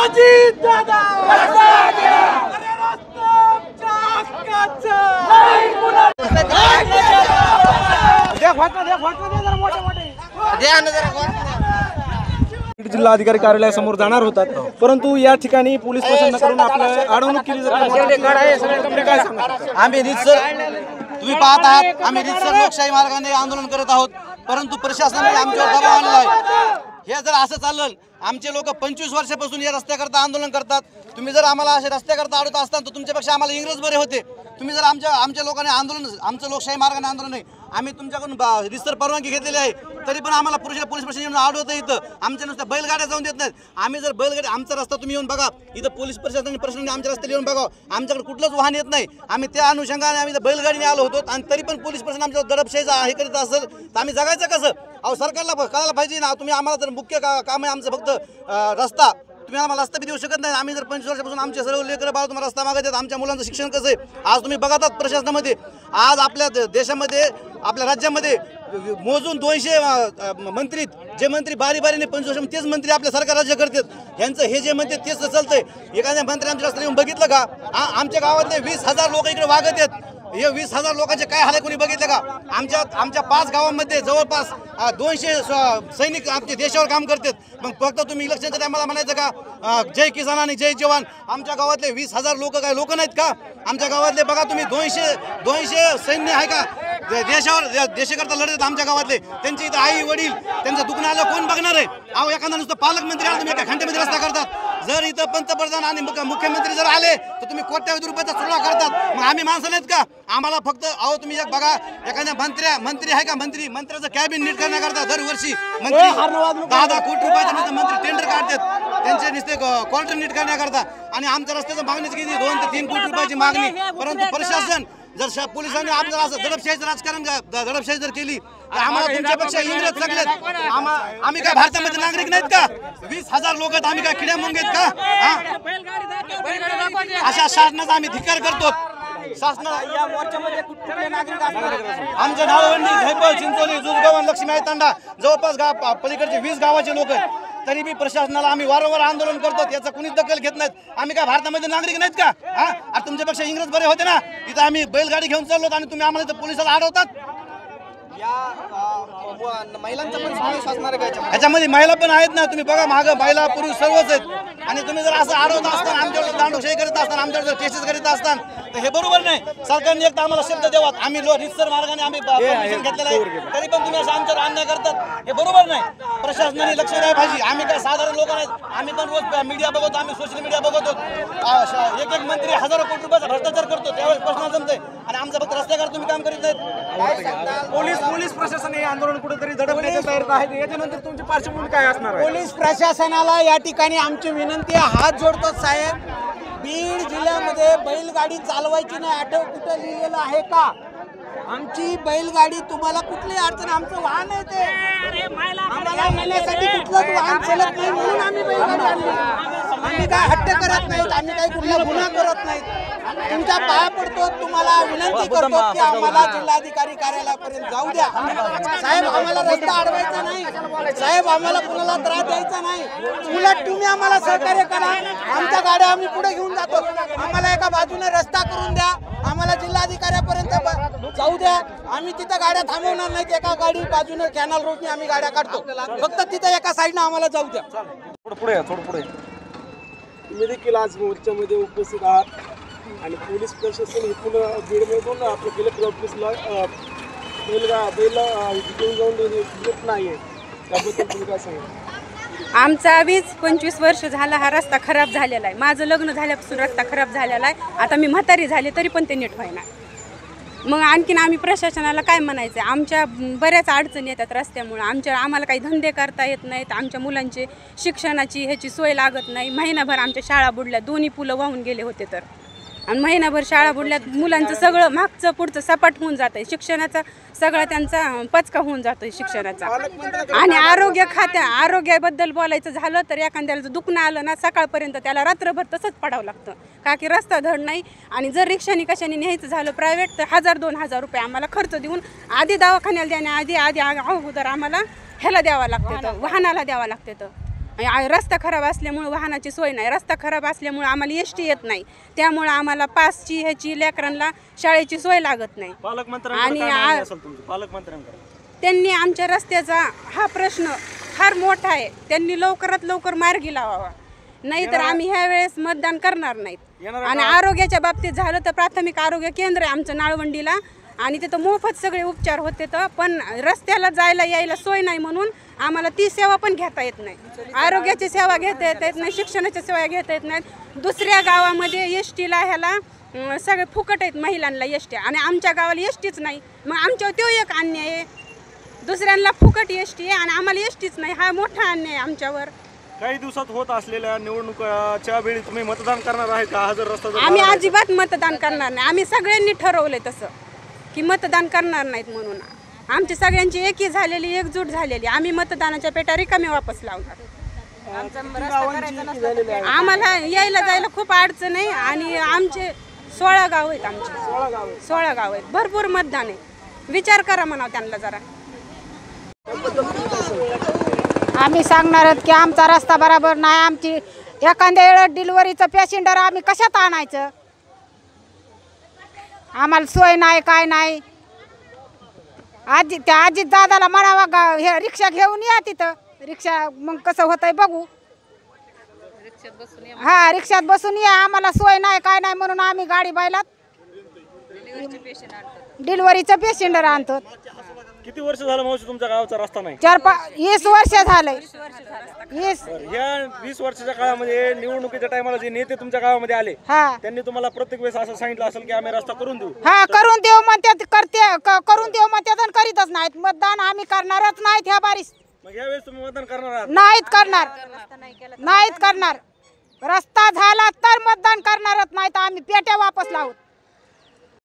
अजितदादा जिल्हाधिकारी कार्यालयासमोर जाणार होतात, परंतु या ठिकाणी पोलीस प्रशासनाकडून आपल्या अडवणूक केली जाते। आम्ही रीतसर तुम्ही पाहत आहात, आम्ही रीतसर लोकशाही मार्गाने आंदोलन करत आहोत, परंतु प्रशासनाने आमच्यावर दबाव आणला आहे। हे जर असं चाललं, आमचे लोक 25 वर्षापासून या रस्त्याकरता आंदोलन करतात। तुम्ही जर आम्हाला असे रस्त्याकरता अडवत असताना तर तुमच्यापेक्षा आम्हाला इंग्रज बरे होते। तुम्ही जर आमच्या लोकांनी आंदोलन, आमचं लोकशाही मार्गाने आंदोलन नाही, आम्ही तुमच्याकडून रितसर परवानगी घेतलेली आहे, तरी पण आम्हाला पोलीस प्रशासन अडवतं येतं। आमच्या नुसत्या बैलगाड्या जाऊन देत नाहीत। आम्ही जर बैलगाडी, आमचा रस्ता तुम्ही येऊन बघा, इथं पोलीस प्रशासनाने आमच्या रस्त्याला येऊन बघा, आमच्याकडे कुठलंच वाहन येत नाही। आम्ही त्या अनुषंगाने आम्ही बैलगाडीने आलो होतो, आणि तरी पण पोलीस प्रशासन आमच्या दडपशाहीचा हे करीत असेल तर आम्ही जगायचं कसं? अहो, सरकारला कळायला पाहिजे ना। तुम्ही आम्हाला जर मुख्य काम आहे आमचं फक्त रस्ता, तुम्ही आम्हाला रस्ता बी देऊ शकत नाही। आम्ही जर 25 वर्षापासून आमचे सर्व लेकरं बाळ तुम्हाला रस्ता मागत आहेत, आमच्या मुलांचं शिक्षण कसं आहे? आज तुम्ही बघतात प्रशासनामध्ये, आज आपल्या देशामध्ये, आपल्या राज्यामध्ये मोजून 200 मंत्री, जे मंत्री बारीने 25 वर्ष तेच मंत्री आपल्या सरकार राज्य करतात। यांचं हे जे म्हणते तेच चालतंय। एखाद्या मंत्री आमच्या रस्त्याला येऊन बघितलं का? आमच्या गावातले 20,000 लोक इकडे वागत आहेत। हे 20,000 लोकांचे काय हाल आहे कोणी बघितलं का? आमच्या 5 गावांमध्ये जवळपास 200 सैनिक आमच्या देशावर काम करतात। मग फक्त तुम्ही इलेक्शनच्या टायमाला म्हणायचं का जय किसान आणि जय जवान? आमच्या गावातले 20,000 लोक काय लोक नाहीत का? आमच्या गावातले बघा तुम्ही 200 सैन्य आहे का देशाकरता लढत? आमच्या गावातले त्यांची इथं आई वडील त्यांचं दुखणं आलं कोण बघणार आहे? अहो, एखादा नुसतं पालकमंत्री आला तुम्ही एका घंट्यामध्ये रस्ता करतात। जर इथं पंतप्रधान आणि मुख्यमंत्री जर आले तर तुम्ही कोट्यावधी रुपयाचा सुरुवात करतात। मग आम्ही माणसं नाहीत का? आम्हाला फक्त अहो तुम्ही एक बघा, एखाद्या मंत्री आहे का? मंत्र्याचं कॅबिन नीट करण्याकरता दरवर्षी मंत्री 10 कोटी रुपयाचे मंत्री टेंडर काढतात त्यांचे नुसते क्वार्टर नीट करण्याकरता, आणि आमच्या रस्त्याचं मागणीच किती 2 ते 3 कोटी रुपयाची मागणी। परंतु प्रशासन जर पोलिसांनी आपल्याला असं दडपशाहीचं राजकारण, दडपशाही जर केली तर आम्हाला तुमच्यापेक्षा इंग्रज सगळेत। आम्ही काय भारतामध्ये नागरिक नाहीत का? 20,000 लोक आहेत, आम्ही काय किड्या मुंग आहेत का? अशा शासनाचा आम्ही धिक्कार करतो। शासनाला आमच्या नाळवंडी, झैपल, चिंचोली, जुजगाव, लक्ष्मी तांडा जवळपास पलीकडचे 20 गावाचे लोक आहेत, तरी बी प्रशासनाला आम्ही वारंवार आंदोलन करतो, याचा कुणीच दखल घेत नाहीत। आम्ही काय भारतामध्ये नागरिक नाहीत का? आणि तुमच्यापेक्षा इंग्रज बरे होते ना? इथं आम्ही बैलगाडी घेऊन चाललो आणि तुम्ही आम्हाला इथं पोलिसाला अडवतात। महिलांचा पण समावेश असणार आहे ह्याच्यामध्ये? महिला पण आहेत ना, तुम्ही बघा मागं महिला पुरुष सर्वच आहेत। आणि तुम्ही जर असं अडवत असताना, आमच्यावर दांडोशाही करीत असताना, आमच्यावर जर केसेस करीत असताना तर हे बरोबर नाही। सरकारने एक तर आम्हाला शब्द द्यावात, आम्ही रितसर मार्गाने आम्ही परमिशन घेतलेलं आहे, तरी पण तुम्ही असं आमच्यावर अन्याय करतात, हे बरोबर नाही। प्रशासनाने लक्ष द्यायला पाहिजे। आम्ही काय साधारण लोक नाहीत, आम्ही पण रोज मीडिया बघतो, आम्ही सोशल मीडिया बघतो, एक मंत्री हजारो कोटी रुपयाचा भ्रष्टाचार करतो, त्यावेळेस प्रश्न जमतंय, आणि आमचं फक्त रस्त्यावर तुम्ही काम करीत नाहीत। पोलीस प्रशासन हे आंदोलन कुठेतरी दडपण्याच्या तयारीत आहे, याच्यानंतर तुमची पार्श्वभूमी काय असणार आहे? पोलीस प्रशासनाला या ठिकाणी आमची विनंती आहे, हात जोडतो साहेब, बीड जिल्ह्यामध्ये बैलगाडी चालवायची नाही आठव कुठं लिहिलेलं आहे का? आमची बैलगाडी तुम्हाला कुठली अडचण, आमचं वाहन आहे ते, आम्हाला नेण्यासाठी कुठलंच वाहन चालत नाही म्हणून आम्ही बैलगाडी आणली। आम्ही काय हट्ट करत नाहीत, आम्ही काही कुठला गुन्हा करत नाहीत। तुमच्या पाया पडतो, तुम्हाला विनंती करतो की आम्हाला जिल्हाधिकारी कार्यालयापर्यंत जाऊ द्या साहेब। आम्हाला रस्ता अडवायचा नाही साहेब, आम्हाला कुणाला त्रास द्यायचा नाही, उलट तुम्ही आम्हाला सहकार्य करा। आमच्या गाड्या आम्ही पुढे घेऊन जातो, आम्हाला एका बाजूने रस्ता करून द्या, आम्हाला जिल्हाधिकाऱ्यापर्यंत जाऊ द्या। आम्ही तिथं गाड्या थांबवणार नाहीत, एका गाडी बाजूने कॅनल रोडने आम्ही गाड्या काढतो, फक्त तिथं एका साईडनं आम्हाला जाऊ द्या। थोडं पुढे तुम्ही देखील आज मोर्चामध्ये उपस्थित आहात, आणि पोलीस प्रशासन इथून बीडमधून आपल्या कलेक्टर ऑफिसला बैल घेऊन जाऊन देत नाही आहे, त्याबद्दल तुम्ही काय सांगा? आमचा 20-25 वर्ष झाला हा रस्ता खराब झालेला आहे। माझं लग्न झाल्यापासून रस्ता खराब झालेला आहे, आता मी म्हातारी झाले तरी पण ते नीट व्हायना। मग आणखीन आम्ही प्रशासनाला काय म्हणायचं? आमच्या बऱ्याच अडचणी येतात रस्त्यामुळे, आम्हाला काही धंदे करता येत नाहीत, आमच्या मुलांचे शिक्षणाची ह्याची सोय लागत नाही। महिनाभर आमच्या शाळा बुडल्या, 2 पुलं वाहून गेले होते तर, आणि महिनाभर शाळा बुडल्यात, मुलांचं सगळं मागचं पुढचं सपाट होऊन जात आहे, शिक्षणाचा सगळा त्यांचा पचका होऊन जातो शिक्षणाचा। आणि आरोग्याबद्दल बोलायचं झालं तर एखाद्याला जर दुखणं आलं ना, सकाळपर्यंत त्याला रात्रभर तसंच पडावं लागतं, का की रस्ता धड नाही। आणि जर रिक्षाने कशाने न्यायचं झालं प्रायव्हेट तर 1000-2000 रुपये आम्हाला खर्च देऊन आधी दवाखान्याला देण्याआधी अगोदर आम्हाला ह्याला द्यावं लागतं, वाहनाला द्यावं लागतं। रस्ता खराब असल्यामुळे वाहनाची सोय नाही, रस्ता खराब असल्यामुळे आम्हाला एस टी येत नाही, त्यामुळे आम्हाला पासची ह्याची लेकरांना शाळेची सोय लागत नाही. त्यांनी आमच्या रस्त्याचा हा प्रश्न फार मोठा आहे, त्यांनी लवकरात लवकर मार्गी लावावा, नाहीतर आम्ही ह्या वेळेस मतदान करणार नाहीत. आणि आरोग्याच्या बाबतीत झालं तर प्राथमिक आरोग्य केंद्र आहे आमचं नाळवंडीला, आणि तिथं मोफत सगळे उपचार होते, तर पण रस्त्याला जायला यायला सोय नाही म्हणून आम्हाला ती सेवा पण घेता येत नाही. आरोग्याची सेवा घेता येत नाही, शिक्षणाच्या सेवा घेता येत नाहीत. दुसऱ्या गावामध्ये एस टीला ह्याला सगळे फुकट आहेत महिलांना एस टी, आणि आमच्या गावाला एस टीच नाही. मग आमच्यावर तो एक अन्याय आहे, दुसऱ्यांना फुकट एस टी आहे आणि आम्हाला एस टीच नाही, हा मोठा अन्याय आमच्यावर. काही दिवसात होत असलेल्या निवडणुकाच्या वेळी तुम्ही मतदान करणार आहे का? हा जर रस्ता आम्ही अजिबात मतदान करणार नाही. आम्ही सगळ्यांनी ठरवलंय तसं की मतदान करणार नाहीत म्हणून. आमची सगळ्यांची एकी झालेली, एकजूट झालेली, आम्ही मतदानाच्या पेटा रिकामी वापस लावणार. आम्हाला यायला जायला खूप अडचण आहे, आणि आमचे 16 गाव आहेत, आमचे 16 गाव आहेत, भरपूर मतदान आहे. विचार करा म्हणावं त्यांना जरा. आम्ही सांगणार आहोत की आमचा रस्ता बरोबर नाही. आमची एखाद्या वेळेस डिलिव्हरीचं पेशंटर आम्ही कशात आणायचं? आम्हाला सोय नाही, काय नाही. त्या आजी दादाला म्हणावा हे रिक्षा घेऊन या तिथं, रिक्षा मग कसं होतंय बघू. हा, रिक्षात बसून या, आम्हाला सोय नाही काय नाही म्हणून आम्ही गाडी बैलात डिलिव्हरीचं पेशंटर आणतो. किती वर्ष झालं मावशी तुमच्या गावचा रस्ता नाही? 20 वर्ष झालंय. 20 वर्षाच्या काळामध्ये निवडणुकीच्या टायमाला जे नेते तुमच्या गावामध्ये आले, त्यांनी तुम्हाला प्रत्येक वेळेस असं सांगितलं असेल की आम्ही रस्ता करून देऊ. हा, करून देऊ म्हणतात, करून देऊ म्हणतात, करीतच नाहीत. मतदान आम्ही करणारच नाहीत ह्या बारीस. मग यावेळेस तुम्ही मतदान करणार आहात? नाहीत करणार, नाहीत करणार. रस्ता झाला तर मतदान करणारच नाहीत, आम्ही पेट्या वापस लावू.